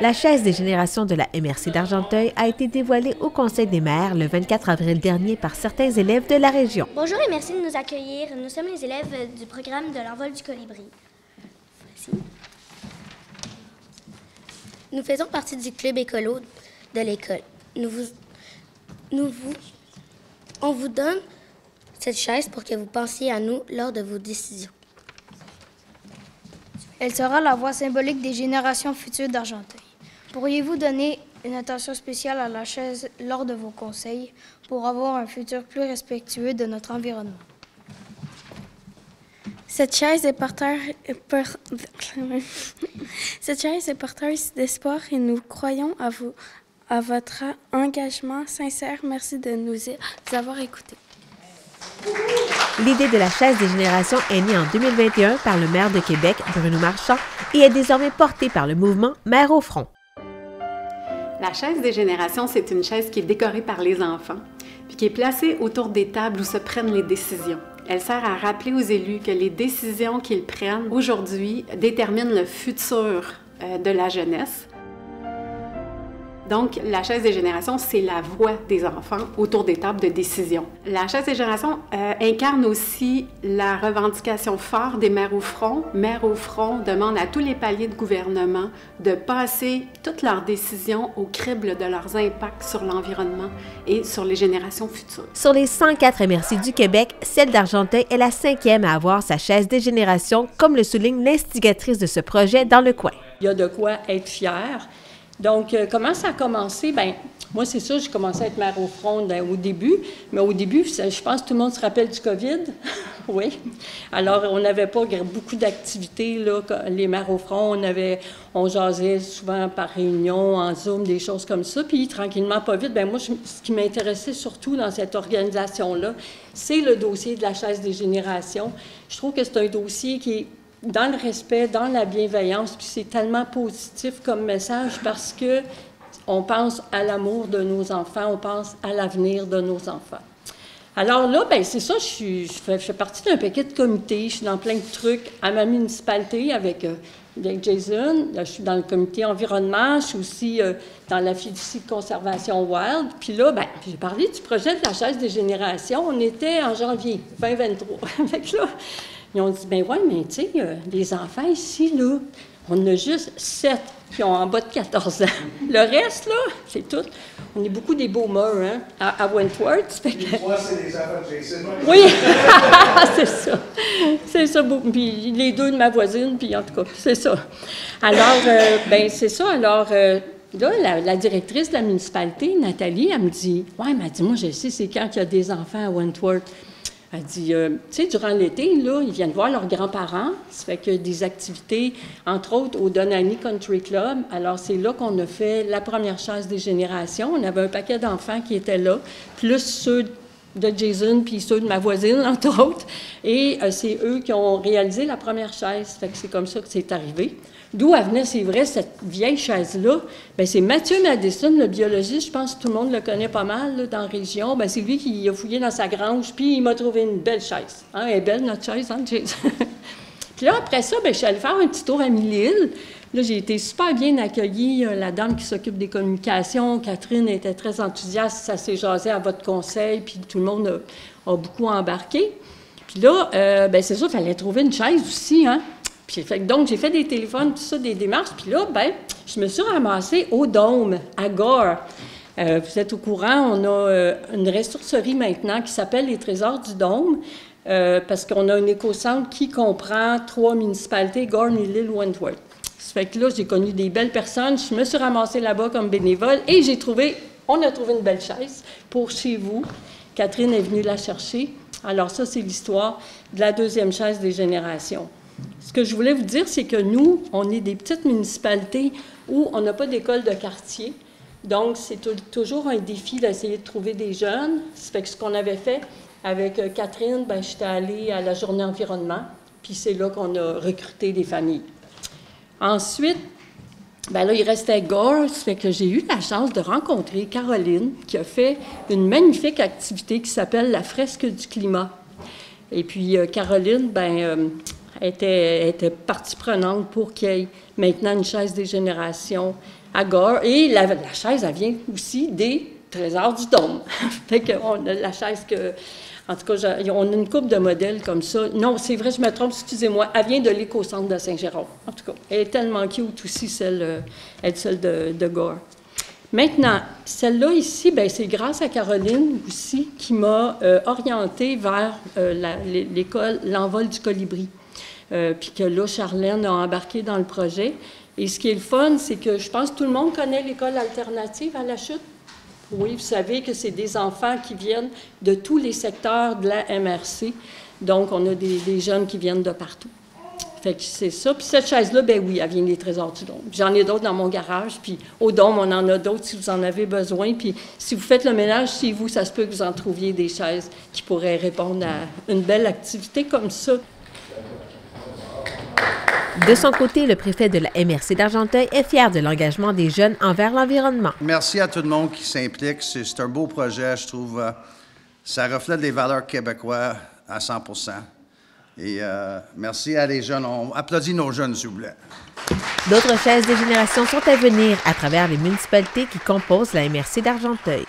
La chaise des générations de la MRC d'Argenteuil a été dévoilée au Conseil des maires le 24 avril dernier par certains élèves de la région. Bonjour et merci de nous accueillir. Nous sommes les élèves du programme de l'envol du colibri. Voici. Nous faisons partie du club écolo de l'école. On vous donne cette chaise pour que vous pensiez à nous lors de vos décisions. Elle sera la voix symbolique des générations futures d'Argenteuil. Pourriez-vous donner une attention spéciale à la chaise lors de vos conseils pour avoir un futur plus respectueux de notre environnement? Cette chaise est porteuse d'espoir et nous croyons à votre engagement sincère. Merci de nous avoir écoutés. L'idée de la chaise des générations est née en 2021 par le maire de Québec, Bruno Marchand, et est désormais portée par le mouvement Mères au front. La chaise des générations, c'est une chaise qui est décorée par les enfants, puis qui est placée autour des tables où se prennent les décisions. Elle sert à rappeler aux élus que les décisions qu'ils prennent aujourd'hui déterminent le futur de la jeunesse. Donc, la chaise des générations, c'est la voix des enfants autour des tables de décision. La chaise des générations incarne aussi la revendication forte des Mères au front. Mères au front demandent à tous les paliers de gouvernement de passer toutes leurs décisions au crible de leurs impacts sur l'environnement et sur les générations futures. Sur les 104 MRC du Québec, celle d'Argenteuil est la 5e à avoir sa chaise des générations, comme le souligne l'instigatrice de ce projet dans le coin. Il y a de quoi être fier. Donc, comment ça a commencé? Bien, moi, c'est ça, j'ai commencé à être mère au front au début. Mais au début, je pense que tout le monde se rappelle du COVID. Oui. Alors, on n'avait pas beaucoup d'activités, là, les mères au front. On jasait souvent par réunion, en Zoom, des choses comme ça. Puis, tranquillement, pas vite, bien, moi, ce qui m'intéressait surtout dans cette organisation-là, c'est le dossier de la chaise des générations. Je trouve que c'est un dossier qui est dans le respect, dans la bienveillance, puis c'est tellement positif comme message parce que on pense à l'amour de nos enfants, on pense à l'avenir de nos enfants. Alors là, bien, c'est ça, je fais partie d'un paquet de comités, je suis dans plein de trucs à ma municipalité avec Jason, là, je suis dans le comité environnement, je suis aussi dans la fiducie de conservation Wild, puis là, bien, j'ai parlé du projet de la chaise des générations, on était en janvier 2023, avec là, ils ont dit, bien oui, mais tu sais, les enfants ici, là, on en a juste 7 qui ont en bas de 14 ans. Le reste, là, c'est tout. On est beaucoup des boomers, hein, à Wentworth. Moi, c'est les enfants de Jason. Oui, c'est ça. C'est ça. Puis les deux de ma voisine, puis en tout cas, c'est ça. Alors, bien, c'est ça. Alors, là, la directrice de la municipalité, Nathalie, elle me dit, ouais, elle m'a dit, moi, je sais, c'est quand il y a des enfants à Wentworth. Elle dit, tu sais, durant l'été, là, ils viennent voir leurs grands-parents. Ça fait que des activités, entre autres, au Donani Country Club. Alors, c'est là qu'on a fait la première chaise des générations. On avait un paquet d'enfants qui étaient là, plus ceux de Jason puis ceux de ma voisine, entre autres. Et c'est eux qui ont réalisé la première chaise. Ça fait que c'est comme ça que c'est arrivé. D'où elle venait, c'est vrai, cette vieille chaise-là? Bien, c'est Mathieu Madison, le biologiste, je pense que tout le monde le connaît pas mal là, dans la région. Bien, c'est lui qui a fouillé dans sa grange, puis il m'a trouvé une belle chaise. Hein, elle est belle, notre chaise, hein, Jason? Puis là, après ça, bien, je suis allée faire un petit tour à Mille-Îles. Là, j'ai été super bien accueillie. La dame qui s'occupe des communications, Catherine, était très enthousiaste. Ça s'est jasé à votre conseil, puis tout le monde a beaucoup embarqué. Puis là, bien, c'est ça, il fallait trouver une chaise aussi, hein? Puis, donc, j'ai fait des téléphones, tout ça, des démarches. Puis là, bien, je me suis ramassée au Dôme, à Gore. Vous êtes au courant, on a une ressourcerie maintenant qui s'appelle les Trésors du Dôme, parce qu'on a un éco-centre qui comprend 3 municipalités, Gore, Mille-Îles, Wentworth. Ça fait que là, j'ai connu des belles personnes. Je me suis ramassée là-bas comme bénévole et on a trouvé une belle chaise pour chez vous. Catherine est venue la chercher. Alors ça, c'est l'histoire de la deuxième chaise des générations. Ce que je voulais vous dire, c'est que nous, on est des petites municipalités où on n'a pas d'école de quartier. Donc, c'est toujours un défi d'essayer de trouver des jeunes. Ça fait que ce qu'on avait fait avec Catherine, bien, j'étais allée à la journée environnement, puis c'est là qu'on a recruté des familles. Ensuite, bien là, il restait Gore, ça fait que j'ai eu la chance de rencontrer Caroline, qui a fait une magnifique activité qui s'appelle la fresque du climat. Et puis, Caroline, bien, était partie prenante pour qu'il y ait maintenant une chaise des générations à Gore. Et la chaise, elle vient aussi des Trésors du Dôme. Fait qu'on a la chaise que... En tout cas, on a une couple de modèles comme ça. Non, c'est vrai, je me trompe, excusez-moi. Elle vient de l'éco-centre de Saint-Jérôme. En tout cas, elle est tellement cute aussi, celle de Gore. Maintenant, celle-là ici, bien, c'est grâce à Caroline aussi qui m'a orientée vers l'école L'Envol du Colibri. Puis que là, Charlène a embarqué dans le projet. Et ce qui est le fun, c'est que je pense que tout le monde connaît l'école alternative à la Chute. Oui, vous savez que c'est des enfants qui viennent de tous les secteurs de la MRC. Donc, on a des jeunes qui viennent de partout. Fait que c'est ça. Puis cette chaise-là, ben oui, elle vient des Trésors du Dôme. J'en ai d'autres dans mon garage. Puis au Dôme, on en a d'autres si vous en avez besoin. Puis si vous faites le ménage chez vous, ça se peut que vous en trouviez des chaises qui pourraient répondre à une belle activité comme ça. De son côté, le préfet de la MRC d'Argenteuil est fier de l'engagement des jeunes envers l'environnement. Merci à tout le monde qui s'implique. C'est un beau projet, je trouve. Ça reflète les valeurs québécoises à 100%. Et merci à les jeunes. On applaudit nos jeunes, s'il vous plaît. D'autres chaises de génération sont à venir à travers les municipalités qui composent la MRC d'Argenteuil.